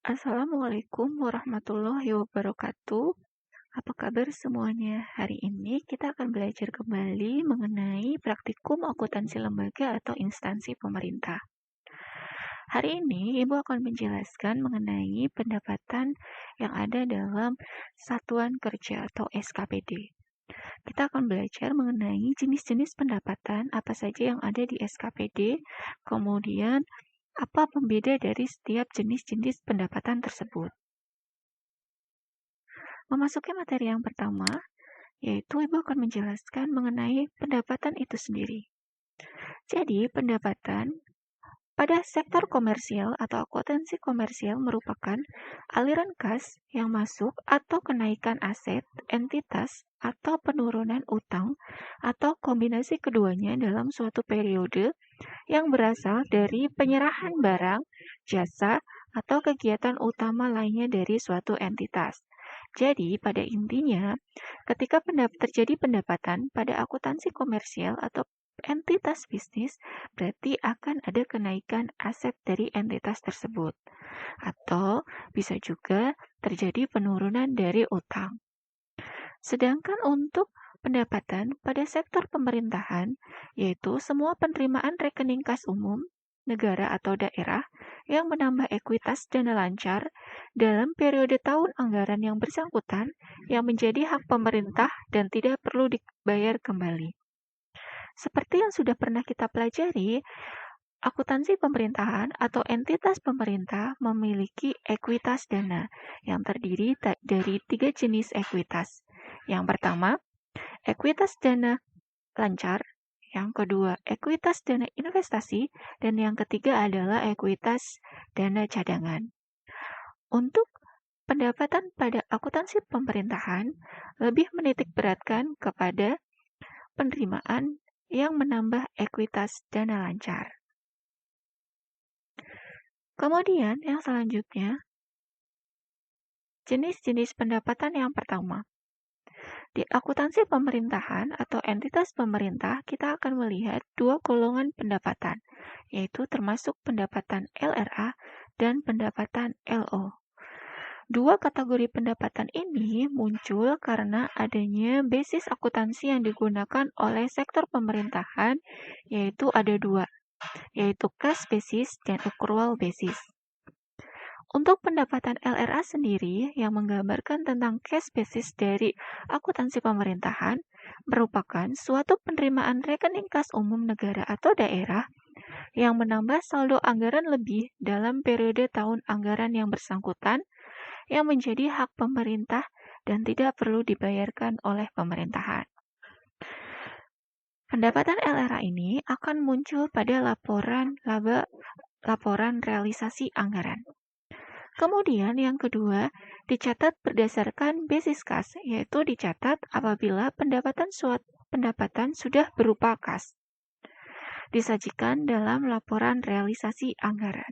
Assalamualaikum warahmatullahi wabarakatuh. Apa kabar semuanya? Hari ini kita akan belajar kembali mengenai praktikum akuntansi lembaga atau instansi pemerintah. Hari ini Ibu akan menjelaskan mengenai pendapatan yang ada dalam Satuan Kerja atau SKPD. Kita akan belajar mengenai jenis-jenis pendapatan apa saja yang ada di SKPD, kemudian apa pembeda dari setiap jenis-jenis pendapatan tersebut. Memasuki materi yang pertama, yaitu Ibu akan menjelaskan mengenai pendapatan itu sendiri. Jadi, pendapatan pada sektor komersial atau akuntansi komersial merupakan aliran kas yang masuk atau kenaikan aset, entitas, atau penurunan utang, atau kombinasi keduanya dalam suatu periode yang berasal dari penyerahan barang, jasa, atau kegiatan utama lainnya dari suatu entitas. Jadi, pada intinya, ketika terjadi pendapatan pada akuntansi komersial atau entitas bisnis, berarti akan ada kenaikan aset dari entitas tersebut. Atau bisa juga terjadi penurunan dari utang. Sedangkan untuk pendapatan pada sektor pemerintahan, yaitu semua penerimaan rekening kas umum, negara atau daerah yang menambah ekuitas dana lancar dalam periode tahun anggaran yang bersangkutan yang menjadi hak pemerintah dan tidak perlu dibayar kembali. Seperti yang sudah pernah kita pelajari, akuntansi pemerintahan atau entitas pemerintah memiliki ekuitas dana yang terdiri dari 3 jenis ekuitas. Yang pertama, ekuitas dana lancar. Yang kedua, ekuitas dana investasi. Dan yang ketiga adalah ekuitas dana cadangan. Untuk pendapatan pada akuntansi pemerintahan, lebih menitik beratkan kepada penerimaan yang menambah ekuitas dana lancar. Kemudian yang selanjutnya, jenis-jenis pendapatan yang pertama. Di akuntansi pemerintahan atau entitas pemerintah, kita akan melihat dua golongan pendapatan, yaitu termasuk pendapatan LRA dan pendapatan LO. Dua kategori pendapatan ini muncul karena adanya basis akuntansi yang digunakan oleh sektor pemerintahan, yaitu ada dua, yaitu cash basis dan accrual basis. Untuk pendapatan LRA sendiri yang menggambarkan tentang cash basis dari akuntansi pemerintahan merupakan suatu penerimaan rekening kas umum negara atau daerah yang menambah saldo anggaran lebih dalam periode tahun anggaran yang bersangkutan yang menjadi hak pemerintah dan tidak perlu dibayarkan oleh pemerintahan. Pendapatan LRA ini akan muncul pada laporan realisasi anggaran. Kemudian yang kedua, dicatat berdasarkan basis kas, yaitu dicatat apabila pendapatan sudah berupa kas. Disajikan dalam laporan realisasi anggaran.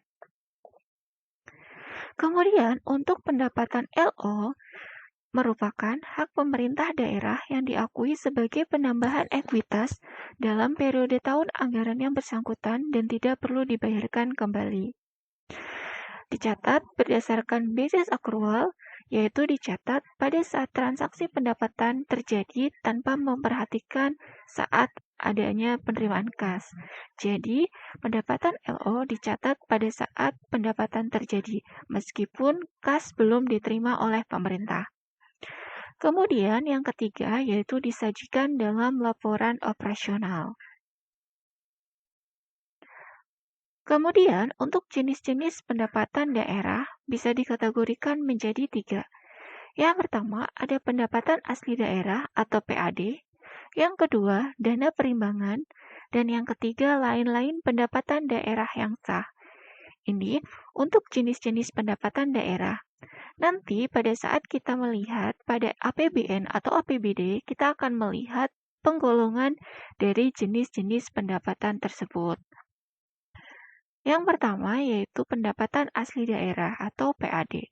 Kemudian untuk pendapatan LO merupakan hak pemerintah daerah yang diakui sebagai penambahan ekuitas dalam periode tahun anggaran yang bersangkutan dan tidak perlu dibayarkan kembali. Dicatat berdasarkan basis accrual, yaitu dicatat pada saat transaksi pendapatan terjadi tanpa memperhatikan saat adanya penerimaan kas. Jadi, pendapatan LO dicatat pada saat pendapatan terjadi, meskipun kas belum diterima oleh pemerintah. Kemudian yang ketiga yaitu disajikan dalam laporan operasional. Kemudian, untuk jenis-jenis pendapatan daerah bisa dikategorikan menjadi 3. Yang pertama, ada pendapatan asli daerah atau PAD. Yang kedua, dana perimbangan. Dan yang ketiga, lain-lain pendapatan daerah yang sah. Ini untuk jenis-jenis pendapatan daerah. Nanti pada saat kita melihat pada APBN atau APBD, kita akan melihat penggolongan dari jenis-jenis pendapatan tersebut. Yang pertama yaitu pendapatan asli daerah atau PAD.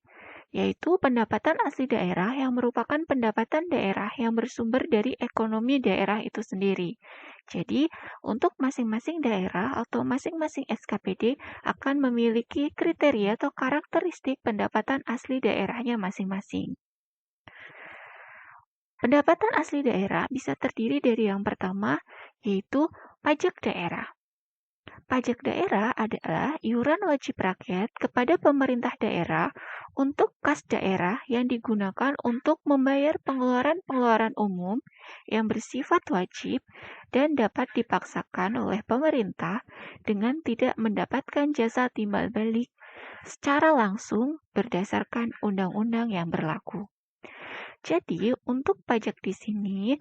yaitu pendapatan asli daerah yang merupakan pendapatan daerah yang bersumber dari ekonomi daerah itu sendiri. Jadi, untuk masing-masing daerah atau masing-masing SKPD akan memiliki kriteria atau karakteristik pendapatan asli daerahnya masing-masing. Pendapatan asli daerah bisa terdiri dari yang pertama, yaitu pajak daerah. Pajak daerah adalah iuran wajib rakyat kepada pemerintah daerah untuk kas daerah yang digunakan untuk membayar pengeluaran-pengeluaran umum yang bersifat wajib dan dapat dipaksakan oleh pemerintah dengan tidak mendapatkan jasa timbal balik secara langsung berdasarkan undang-undang yang berlaku. Jadi, untuk pajak di sini,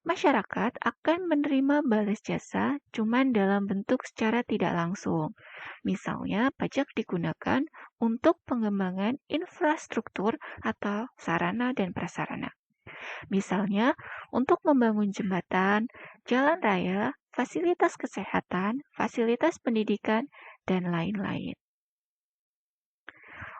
masyarakat akan menerima balas jasa cuman dalam bentuk secara tidak langsung. Misalnya, pajak digunakan untuk pengembangan infrastruktur atau sarana dan prasarana. Misalnya, untuk membangun jembatan, jalan raya, fasilitas kesehatan, fasilitas pendidikan, dan lain-lain.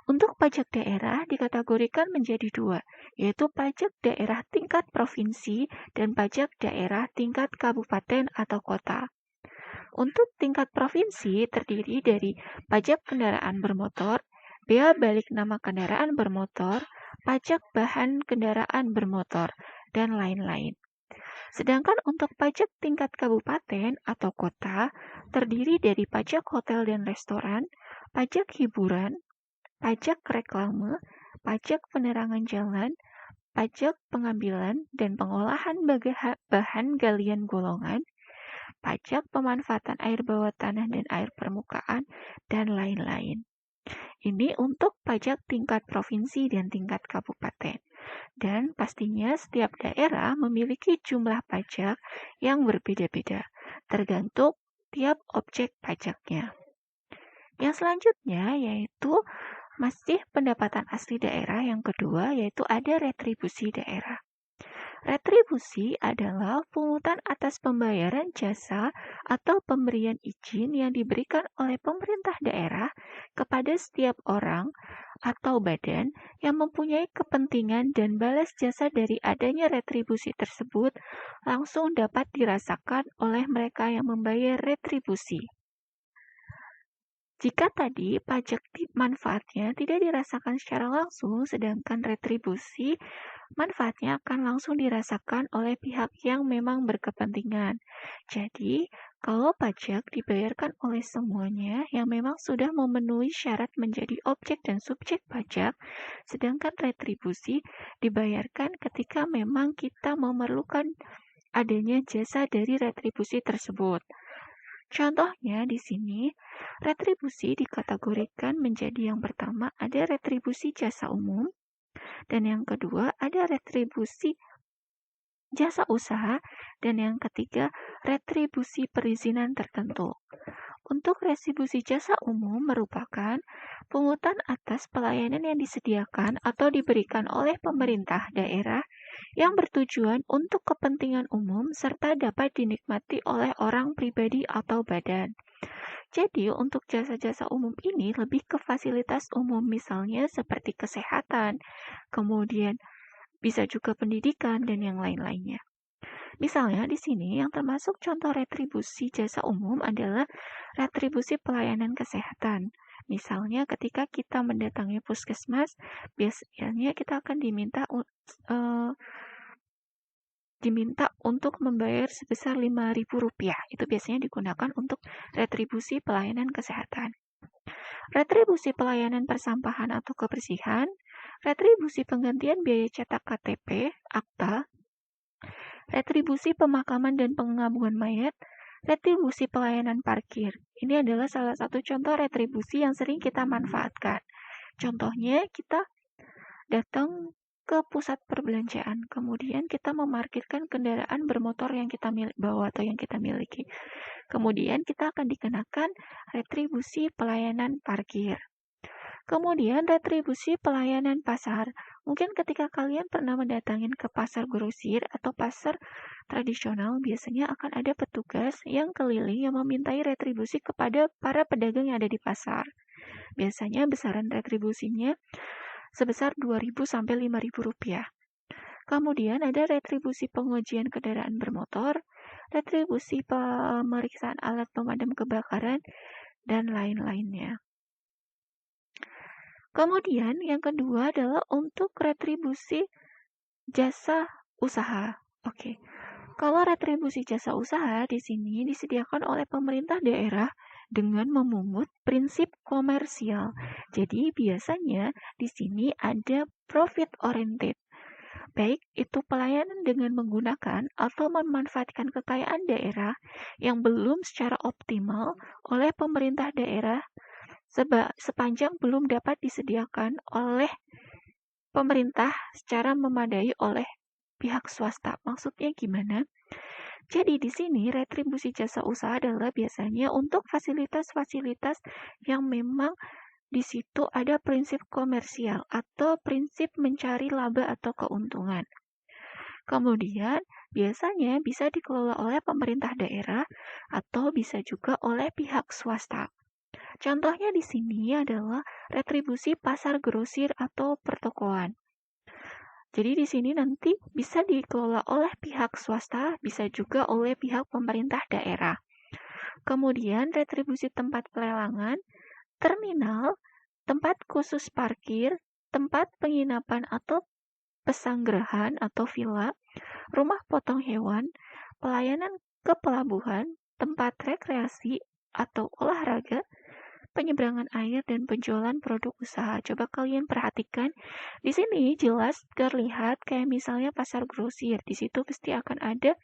Untuk pajak daerah dikategorikan menjadi dua, yaitu pajak daerah tingkat provinsi dan pajak daerah tingkat kabupaten atau kota. Untuk tingkat provinsi terdiri dari pajak kendaraan bermotor, bea balik nama kendaraan bermotor, pajak bahan kendaraan bermotor, dan lain-lain. Sedangkan untuk pajak tingkat kabupaten atau kota terdiri dari pajak hotel dan restoran, pajak hiburan, pajak reklame, pajak penerangan jalan, pajak pengambilan dan pengolahan bahan galian golongan, pajak pemanfaatan air bawah tanah dan air permukaan, dan lain-lain. Ini untuk pajak tingkat provinsi dan tingkat kabupaten. Dan pastinya setiap daerah memiliki jumlah pajak yang berbeda-beda, tergantung tiap objek pajaknya. Yang selanjutnya yaitu masih pendapatan asli daerah yang kedua, yaitu ada retribusi daerah. Retribusi adalah pungutan atas pembayaran jasa atau pemberian izin yang diberikan oleh pemerintah daerah kepada setiap orang atau badan yang mempunyai kepentingan, dan balas jasa dari adanya retribusi tersebut langsung dapat dirasakan oleh mereka yang membayar retribusi. Jika tadi pajak manfaatnya tidak dirasakan secara langsung, sedangkan retribusi manfaatnya akan langsung dirasakan oleh pihak yang memang berkepentingan. Jadi, kalau pajak dibayarkan oleh semuanya yang memang sudah memenuhi syarat menjadi objek dan subjek pajak, sedangkan retribusi dibayarkan ketika memang kita memerlukan adanya jasa dari retribusi tersebut. Contohnya di sini, retribusi dikategorikan menjadi yang pertama ada retribusi jasa umum, dan yang kedua ada retribusi jasa usaha, dan yang ketiga retribusi perizinan tertentu. Untuk retribusi jasa umum merupakan pungutan atas pelayanan yang disediakan atau diberikan oleh pemerintah daerah yang bertujuan untuk kepentingan umum serta dapat dinikmati oleh orang pribadi atau badan. Jadi, untuk jasa-jasa umum ini lebih ke fasilitas umum, misalnya seperti kesehatan, kemudian bisa juga pendidikan, dan yang lain-lainnya. Misalnya di sini yang termasuk contoh retribusi jasa umum adalah retribusi pelayanan kesehatan. Misalnya ketika kita mendatangi puskesmas, biasanya kita akan diminta untuk membayar sebesar Rp5.000. Itu biasanya digunakan untuk retribusi pelayanan kesehatan. Retribusi pelayanan persampahan atau kebersihan, retribusi penggantian biaya cetak KTP, akta, retribusi pemakaman dan penggabungan mayat, retribusi pelayanan parkir. Ini adalah salah satu contoh retribusi yang sering kita manfaatkan. Contohnya, kita datang ke pusat perbelanjaan, kemudian kita memarkirkan kendaraan bermotor yang kita bawa atau yang kita miliki. Kemudian kita akan dikenakan retribusi pelayanan parkir. Kemudian retribusi pelayanan pasar. Mungkin ketika kalian pernah mendatangin ke pasar grosir atau pasar tradisional, biasanya akan ada petugas yang keliling yang memintai retribusi kepada para pedagang yang ada di pasar. Biasanya besaran retribusinya sebesar Rp2.000 sampai Rp5.000. Kemudian ada retribusi pengujian kendaraan bermotor, retribusi pemeriksaan alat pemadam kebakaran, dan lain-lainnya. Kemudian yang kedua adalah untuk retribusi jasa usaha. Oke. Kalau retribusi jasa usaha di sini disediakan oleh pemerintah daerah dengan memungut prinsip komersial. Jadi biasanya di sini ada profit oriented. Baik itu pelayanan dengan menggunakan atau memanfaatkan kekayaan daerah yang belum secara optimal oleh pemerintah daerah sepanjang belum dapat disediakan oleh pemerintah secara memadai oleh pihak swasta. Maksudnya gimana? Jadi di sini retribusi jasa usaha adalah biasanya untuk fasilitas-fasilitas yang memang di situ ada prinsip komersial atau prinsip mencari laba atau keuntungan. Kemudian biasanya bisa dikelola oleh pemerintah daerah atau bisa juga oleh pihak swasta. Contohnya di sini adalah retribusi pasar grosir atau pertokoan. Jadi di sini nanti bisa dikelola oleh pihak swasta, bisa juga oleh pihak pemerintah daerah. Kemudian retribusi tempat pelelangan, terminal, tempat khusus parkir, tempat penginapan atau pesanggerahan atau villa, rumah potong hewan, pelayanan ke pelabuhan, tempat rekreasi atau olahraga, penyeberangan air, dan penjualan produk usaha. Coba kalian perhatikan, di sini jelas terlihat kayak misalnya pasar grosir. Di situ pasti akan ada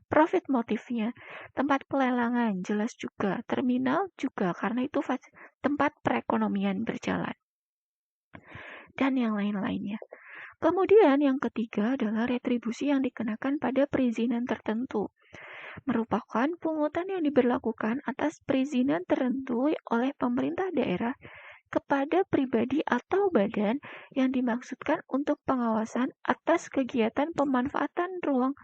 profit motifnya. Tempat pelelangan jelas juga, terminal juga karena itu tempat perekonomian berjalan. Dan yang lain-lainnya. Kemudian yang ketiga adalah retribusi yang dikenakan pada perizinan tertentu. Merupakan pungutan yang diberlakukan atas perizinan tertentu oleh pemerintah daerah kepada pribadi atau badan yang dimaksudkan untuk pengawasan atas kegiatan pemanfaatan ruang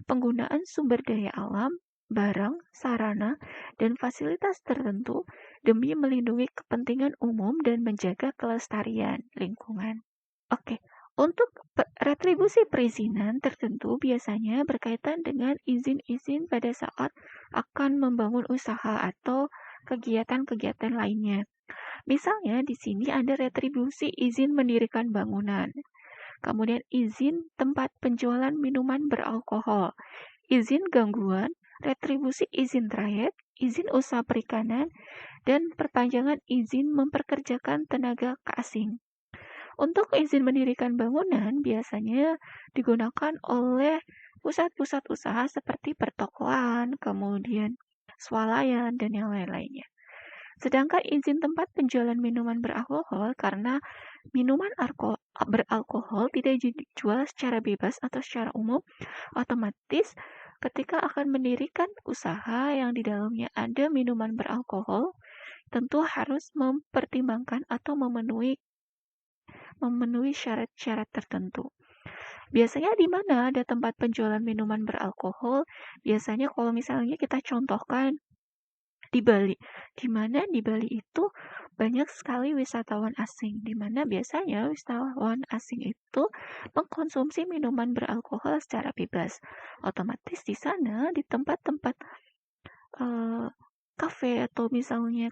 penggunaan sumber daya alam, barang, sarana, dan fasilitas tertentu demi melindungi kepentingan umum dan menjaga kelestarian lingkungan. Oke. Untuk retribusi perizinan tertentu biasanya berkaitan dengan izin-izin pada saat akan membangun usaha atau kegiatan-kegiatan lainnya. Misalnya di sini ada retribusi izin mendirikan bangunan, kemudian izin tempat penjualan minuman beralkohol, izin gangguan, retribusi izin trayek, izin usaha perikanan, dan perpanjangan izin memperkerjakan tenaga asing. Untuk izin mendirikan bangunan biasanya digunakan oleh pusat-pusat usaha seperti pertokoan, kemudian swalayan, dan yang lain-lainnya. Sedangkan izin tempat penjualan minuman beralkohol karena minuman beralkohol tidak dijual secara bebas atau secara umum, otomatis ketika akan mendirikan usaha yang di dalamnya ada minuman beralkohol, tentu harus mempertimbangkan atau memenuhi syarat-syarat tertentu. Biasanya di mana ada tempat penjualan minuman beralkohol? Biasanya kalau misalnya kita contohkan di Bali, di mana di Bali itu banyak sekali wisatawan asing, di mana biasanya wisatawan asing itu mengkonsumsi minuman beralkohol secara bebas. Otomatis di sana di tempat-tempat kafe atau misalnya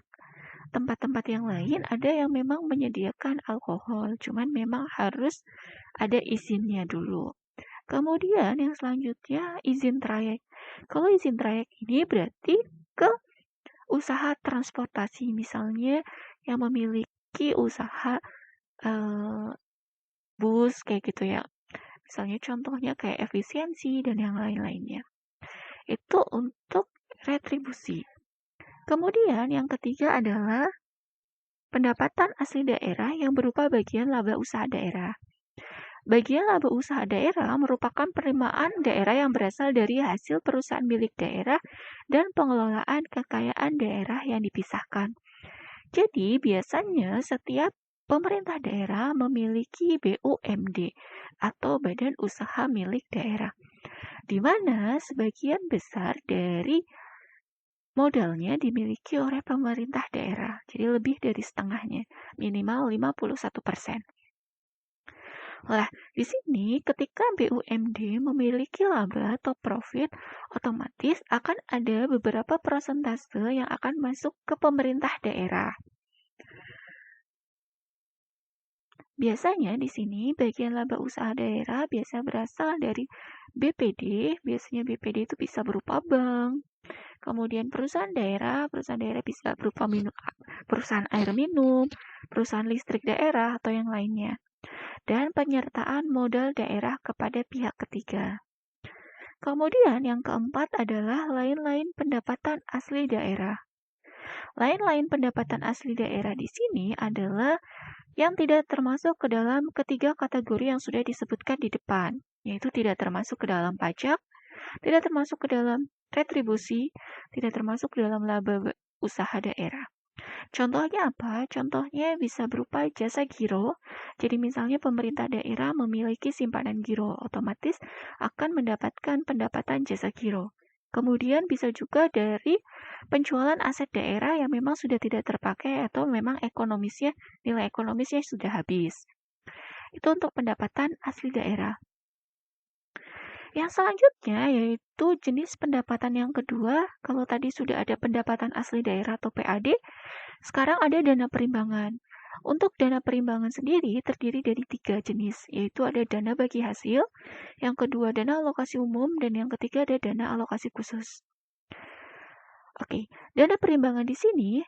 tempat-tempat yang lain ada yang memang menyediakan alkohol, cuman memang harus ada izinnya dulu. Kemudian yang selanjutnya izin trayek. Kalau izin trayek ini berarti ke usaha transportasi, misalnya yang memiliki usaha bus kayak gitu ya. Misalnya contohnya kayak efisiensi dan yang lain-lainnya. Itu untuk retribusi. Kemudian yang ketiga adalah pendapatan asli daerah yang berupa bagian laba usaha daerah. Bagian laba usaha daerah merupakan penerimaan daerah yang berasal dari hasil perusahaan milik daerah dan pengelolaan kekayaan daerah yang dipisahkan. Jadi biasanya setiap pemerintah daerah memiliki BUMD atau badan usaha milik daerah, di mana sebagian besar dari modalnya dimiliki oleh pemerintah daerah, jadi lebih dari setengahnya, minimal 51%. Lah, di sini ketika BUMD memiliki laba atau profit, otomatis akan ada beberapa persentase yang akan masuk ke pemerintah daerah. Biasanya di sini bagian laba usaha daerah biasa berasal dari BPD. Biasanya BPD itu bisa berupa bank. Kemudian perusahaan daerah bisa berupa perusahaan air minum, perusahaan listrik daerah, atau yang lainnya. Dan penyertaan modal daerah kepada pihak ketiga. Kemudian yang keempat adalah lain-lain pendapatan asli daerah. Lain-lain pendapatan asli daerah di sini adalah yang tidak termasuk ke dalam ketiga kategori yang sudah disebutkan di depan, yaitu tidak termasuk ke dalam pajak, tidak termasuk ke dalam retribusi, tidak termasuk ke dalam laba usaha daerah. Contohnya apa? Contohnya bisa berupa jasa giro. Jadi misalnya pemerintah daerah memiliki simpanan giro, otomatis akan mendapatkan pendapatan jasa giro. Kemudian bisa juga dari penjualan aset daerah yang memang sudah tidak terpakai atau memang nilai ekonomisnya sudah habis. Itu untuk pendapatan asli daerah. Yang selanjutnya yaitu jenis pendapatan yang kedua. Kalau tadi sudah ada pendapatan asli daerah atau PAD, sekarang ada dana perimbangan. Untuk dana perimbangan sendiri terdiri dari 3 jenis, yaitu ada dana bagi hasil, yang kedua dana alokasi umum, dan yang ketiga ada dana alokasi khusus. Oke, dana perimbangan di sini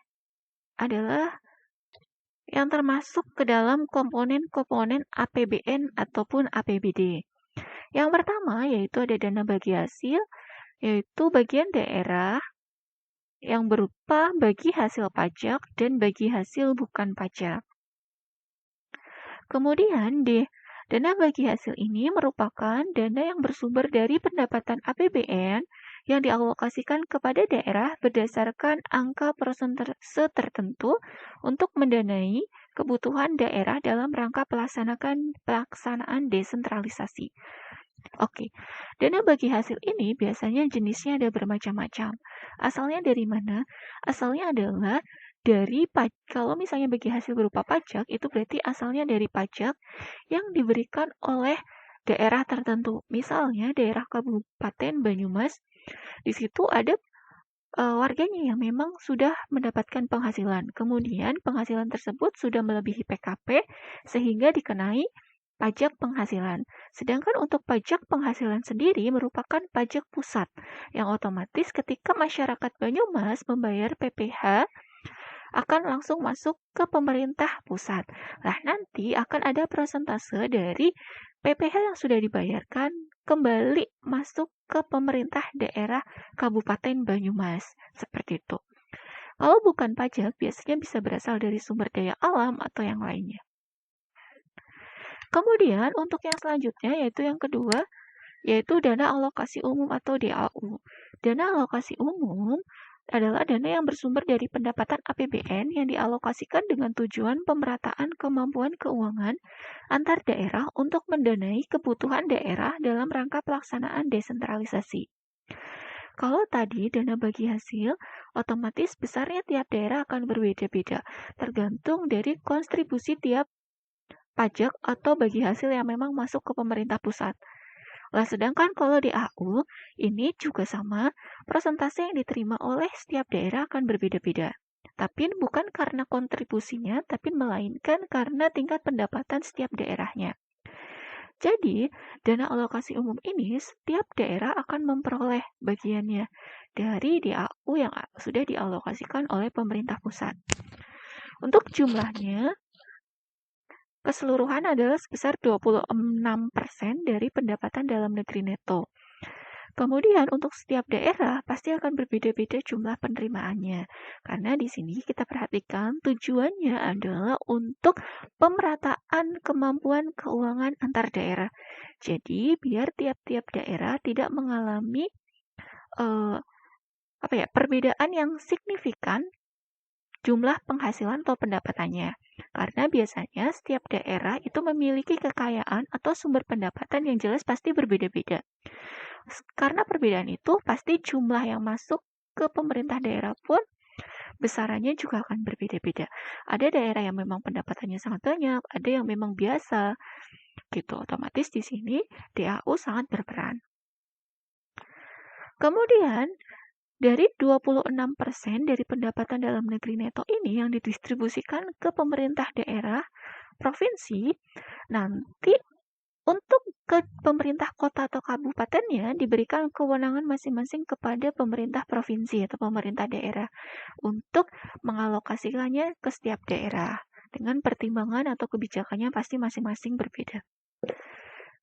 adalah yang termasuk ke dalam komponen-komponen APBN ataupun APBD. Yang pertama yaitu ada dana bagi hasil, yaitu bagian daerah yang berupa bagi hasil pajak dan bagi hasil bukan pajak. Kemudian dana bagi hasil ini merupakan dana yang bersumber dari pendapatan APBN yang dialokasikan kepada daerah berdasarkan angka persentase tertentu untuk mendanai kebutuhan daerah dalam rangka pelaksanaan desentralisasi. Oke, dana bagi hasil ini biasanya jenisnya ada bermacam-macam. Asalnya dari mana? Asalnya adalah dari kalau misalnya bagi hasil berupa pajak, itu berarti asalnya dari pajak yang diberikan oleh daerah tertentu. Misalnya daerah Kabupaten Banyumas, di situ ada warganya yang memang sudah mendapatkan penghasilan. Kemudian penghasilan tersebut sudah melebihi PKP sehingga dikenai pajak penghasilan. Sedangkan untuk pajak penghasilan sendiri merupakan pajak pusat yang otomatis ketika masyarakat Banyumas membayar PPh akan langsung masuk ke pemerintah pusat. Nah, nanti akan ada persentase dari PPh yang sudah dibayarkan kembali masuk ke pemerintah daerah Kabupaten Banyumas. Seperti itu. Kalau bukan pajak, biasanya bisa berasal dari sumber daya alam atau yang lainnya. Kemudian untuk yang selanjutnya yaitu yang kedua, yaitu dana alokasi umum atau DAU. Dana alokasi umum adalah dana yang bersumber dari pendapatan APBN yang dialokasikan dengan tujuan pemerataan kemampuan keuangan antar daerah untuk mendanai kebutuhan daerah dalam rangka pelaksanaan desentralisasi. Kalau tadi dana bagi hasil, otomatis besarnya tiap daerah akan berbeda-beda, tergantung dari kontribusi tiap pajak atau bagi hasil yang memang masuk ke pemerintah pusat. Lah, sedangkan kalau di AU, ini juga sama, persentase yang diterima oleh setiap daerah akan berbeda-beda. Tapi bukan karena kontribusinya, tapi melainkan karena tingkat pendapatan setiap daerahnya. Jadi, dana alokasi umum ini setiap daerah akan memperoleh bagiannya dari DAU yang sudah dialokasikan oleh pemerintah pusat. Untuk jumlahnya, keseluruhan adalah sebesar 26% dari pendapatan dalam negeri neto. Kemudian untuk setiap daerah pasti akan berbeda-beda jumlah penerimaannya. Karena di sini kita perhatikan tujuannya adalah untuk pemerataan kemampuan keuangan antar daerah. Jadi biar tiap-tiap daerah tidak mengalami perbedaan yang signifikan jumlah penghasilan atau pendapatannya. Karena biasanya setiap daerah itu memiliki kekayaan atau sumber pendapatan yang jelas pasti berbeda-beda. Karena perbedaan itu pasti jumlah yang masuk ke pemerintah daerah pun besarannya juga akan berbeda-beda. Ada daerah yang memang pendapatannya sangat banyak, ada yang memang biasa. gitu. Otomatis di sini DAU sangat berperan. Kemudian dari 26% dari pendapatan dalam negeri neto ini yang didistribusikan ke pemerintah daerah, provinsi, nanti untuk ke pemerintah kota atau kabupatennya diberikan kewenangan masing-masing kepada pemerintah provinsi atau pemerintah daerah untuk mengalokasikannya ke setiap daerah dengan pertimbangan atau kebijakannya pasti masing-masing berbeda.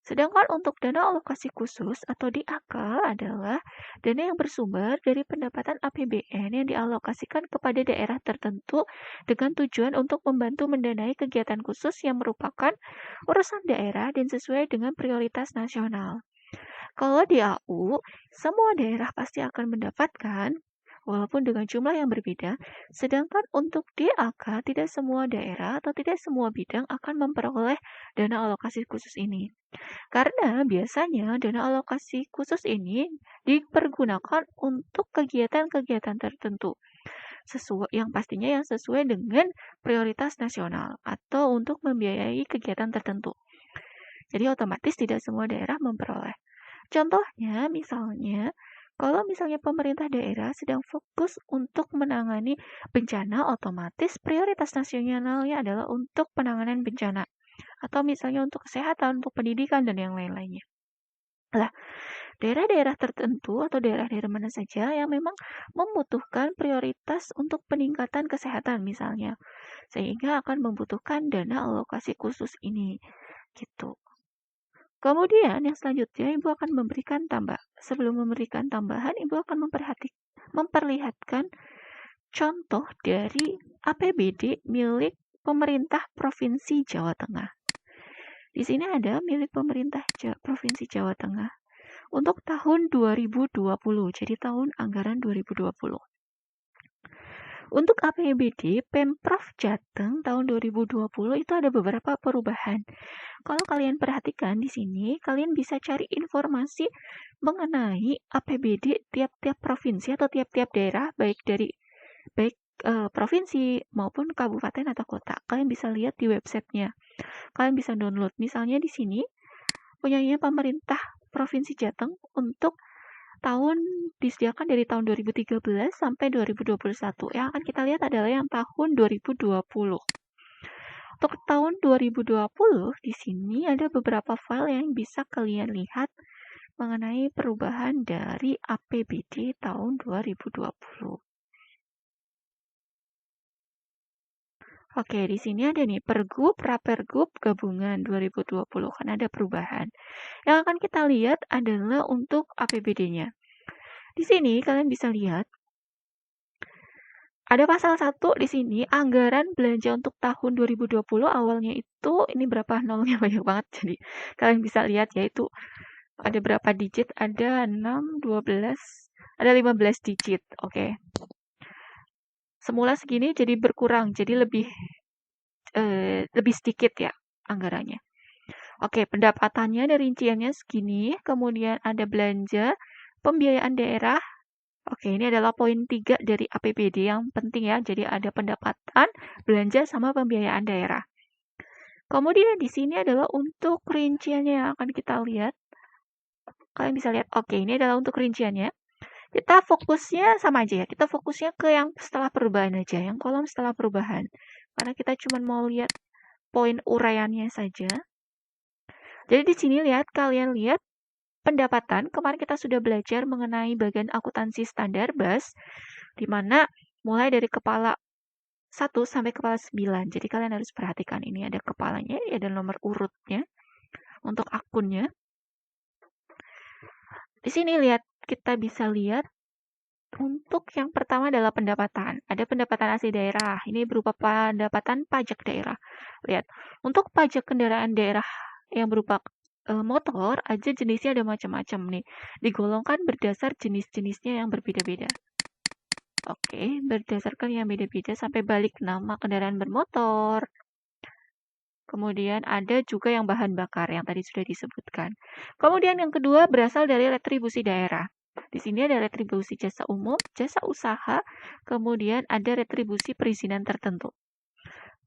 Sedangkan untuk dana alokasi khusus atau DAK adalah dana yang bersumber dari pendapatan APBN yang dialokasikan kepada daerah tertentu dengan tujuan untuk membantu mendanai kegiatan khusus yang merupakan urusan daerah dan sesuai dengan prioritas nasional. Kalau DAU, semua daerah pasti akan mendapatkan walaupun dengan jumlah yang berbeda, sedangkan untuk DAK tidak semua daerah atau tidak semua bidang akan memperoleh dana alokasi khusus ini. Karena biasanya dana alokasi khusus ini dipergunakan untuk kegiatan-kegiatan tertentu, yang pastinya yang sesuai dengan prioritas nasional atau untuk membiayai kegiatan tertentu. Jadi otomatis tidak semua daerah memperoleh. Contohnya misalnya, kalau misalnya pemerintah daerah sedang fokus untuk menangani bencana, otomatis prioritas nasionalnya adalah untuk penanganan bencana. Atau misalnya untuk kesehatan, untuk pendidikan, dan yang lain-lainnya. Lah, daerah-daerah tertentu atau daerah-daerah mana saja yang memang membutuhkan prioritas untuk peningkatan kesehatan misalnya, sehingga akan membutuhkan dana alokasi khusus ini, gitu. Kemudian yang selanjutnya Ibu akan memberikan tambah. Sebelum memberikan tambahan, Ibu akan memperlihatkan contoh dari APBD milik pemerintah Provinsi Jawa Tengah. Di sini ada milik pemerintah Provinsi Jawa Tengah untuk tahun 2020, jadi tahun anggaran 2020. Untuk APBD Pemprov Jateng tahun 2020 itu ada beberapa perubahan. Kalau kalian perhatikan di sini, kalian bisa cari informasi mengenai APBD tiap-tiap provinsi atau tiap-tiap daerah, baik provinsi maupun kabupaten atau kota. Kalian bisa lihat di websitenya. Kalian bisa download. Misalnya di sini punyanya pemerintah Provinsi Jateng untuk disediakan dari tahun 2013 sampai 2021. Yang akan kita lihat adalah yang tahun 2020. Untuk tahun 2020 di sini ada beberapa file yang bisa kalian lihat mengenai perubahan dari APBD tahun 2020. Oke, di sini ada nih Pergub, Rapergub gabungan 2020 kan ada perubahan. Yang akan kita lihat adalah untuk APBD-nya. Di sini kalian bisa lihat ada pasal 1 di sini anggaran belanja untuk tahun 2020 awalnya itu ini berapa nolnya banyak banget jadi kalian bisa lihat yaitu ada berapa digit, ada 6, 12, ada 15 digit. Oke. Semula segini jadi berkurang, jadi lebih sedikit ya anggarannya. Oke, pendapatannya dari rinciannya segini, kemudian ada belanja, pembiayaan daerah. Oke, ini adalah poin 3 dari APBD yang penting ya. Jadi ada pendapatan, belanja, sama pembiayaan daerah. Kemudian di sini adalah untuk rinciannya yang akan kita lihat. Kalian bisa lihat, oke ini adalah untuk rinciannya. Kita fokusnya sama aja ya, kita fokusnya ke yang setelah perubahan aja, yang kolom setelah perubahan. Karena kita cuma mau lihat poin uraiannya saja. Jadi di sini kalian lihat pendapatan, kemarin kita sudah belajar mengenai bagian akuntansi standar BAS, di mana mulai dari kepala 1 sampai kepala 9. Jadi kalian harus perhatikan ini ada kepalanya, ini ada nomor urutnya untuk akunnya. Di sini kita bisa lihat untuk yang pertama adalah pendapatan. Ada pendapatan asli daerah. Ini berupa pendapatan pajak daerah. Lihat, untuk pajak kendaraan daerah yang berupa motor aja jenisnya ada macam-macam nih. Digolongkan berdasar jenis-jenisnya yang berbeda-beda. Oke, berdasarkan yang beda-beda sampai balik nama kendaraan bermotor. Kemudian ada juga yang bahan bakar yang tadi sudah disebutkan. Kemudian yang kedua berasal dari retribusi daerah. Di sini ada retribusi jasa umum, jasa usaha, kemudian ada retribusi perizinan tertentu.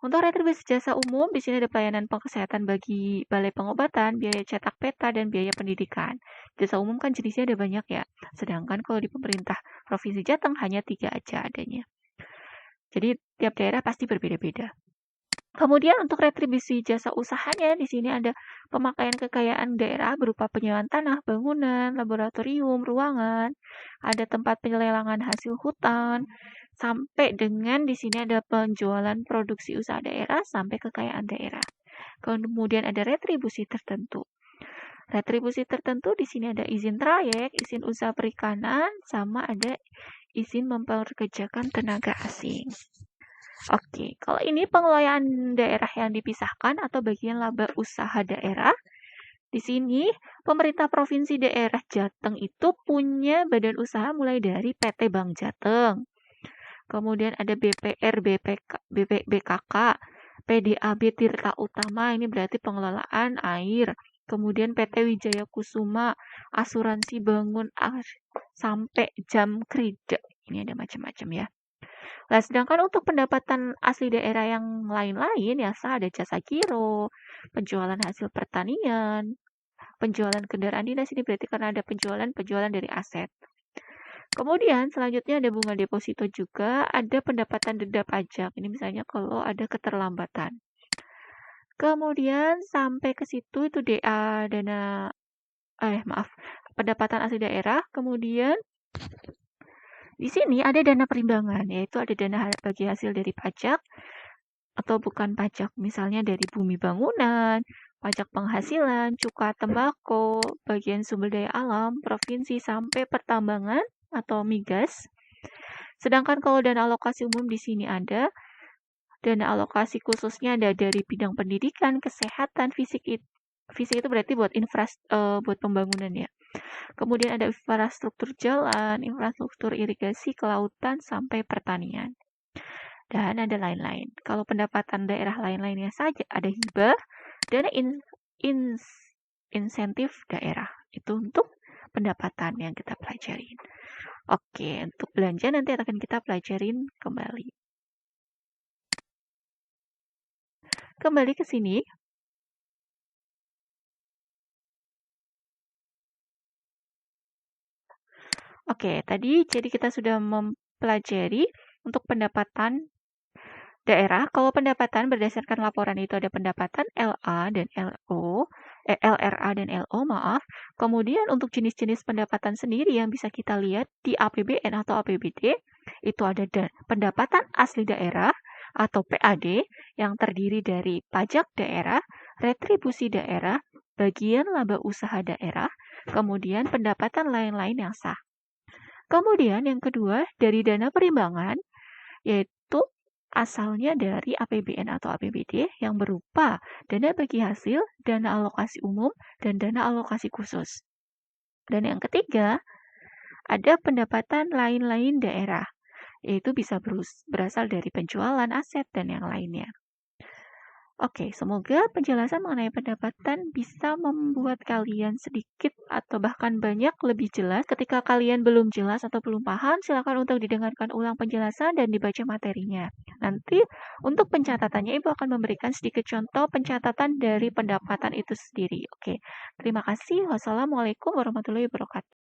Untuk retribusi jasa umum, di sini ada pelayanan kesehatan bagi balai pengobatan, biaya cetak peta, dan biaya pendidikan. Jasa umum kan jenisnya ada banyak ya, sedangkan kalau di pemerintah Provinsi Jateng hanya 3 aja adanya. Jadi tiap daerah pasti berbeda-beda. Kemudian untuk retribusi jasa usahanya, di sini ada pemakaian kekayaan daerah berupa penyewaan tanah, bangunan, laboratorium, ruangan, ada tempat penyelelangan hasil hutan, sampai dengan di sini ada penjualan produksi usaha daerah sampai kekayaan daerah. Kemudian ada retribusi tertentu. Retribusi tertentu di sini ada izin trayek, izin usaha perikanan, sama ada izin mempekerjakan tenaga asing. Oke, kalau ini pengelolaan daerah yang dipisahkan atau bagian laba usaha daerah, di sini pemerintah provinsi daerah Jateng itu punya badan usaha mulai dari PT Bank Jateng. Kemudian ada BPR, BKK, PDAB Tirta Utama, ini berarti pengelolaan air. Kemudian PT Wijaya Kusuma, asuransi bangun sampai jam kerja. Ini ada macam-macam ya. Nah, sedangkan untuk pendapatan asli daerah yang lain-lain, ya ada jasa giro, penjualan hasil pertanian, penjualan kendaraan dinas, ini berarti karena ada penjualan dari aset. Kemudian selanjutnya ada bunga deposito juga, ada pendapatan denda pajak. Ini misalnya kalau ada keterlambatan. Kemudian sampai ke situ itu pendapatan asli daerah. Kemudian di sini ada dana perimbangan, yaitu ada dana bagi hasil dari pajak atau bukan pajak, misalnya dari bumi bangunan, pajak penghasilan, cukai tembakau, bagian sumber daya alam, provinsi sampai pertambangan atau migas. Sedangkan kalau dana alokasi umum di sini ada dana alokasi khususnya ada dari bidang pendidikan, kesehatan, fisik itu berarti buat buat pembangunan ya. Kemudian ada infrastruktur jalan, infrastruktur irigasi, kelautan, sampai pertanian. Dan ada lain-lain. Kalau pendapatan daerah lain-lainnya saja ada hibah, dana insentif daerah. Itu untuk pendapatan yang kita pelajarin. Oke, untuk belanja nanti akan kita pelajarin kembali. Kembali ke sini. Oke, tadi jadi kita sudah mempelajari untuk pendapatan daerah. Kalau pendapatan berdasarkan laporan itu ada pendapatan LA dan LO, LRA dan LO, maaf. Kemudian untuk jenis-jenis pendapatan sendiri yang bisa kita lihat di APBN atau APBD, itu ada pendapatan asli daerah atau PAD yang terdiri dari pajak daerah, retribusi daerah, bagian laba usaha daerah, kemudian pendapatan lain-lain yang sah. Kemudian yang kedua, dari dana perimbangan, yaitu asalnya dari APBN atau APBD yang berupa dana bagi hasil, dana alokasi umum, dan dana alokasi khusus. Dan yang ketiga, ada pendapatan lain-lain daerah, yaitu bisa berasal dari penjualan aset dan yang lainnya. Oke, semoga penjelasan mengenai pendapatan bisa membuat kalian sedikit atau bahkan banyak lebih jelas. Ketika kalian belum jelas atau belum paham, silakan untuk didengarkan ulang penjelasan dan dibaca materinya. Nanti untuk pencatatannya Ibu akan memberikan sedikit contoh pencatatan dari pendapatan itu sendiri. Oke, terima kasih. Wassalamualaikum warahmatullahi wabarakatuh.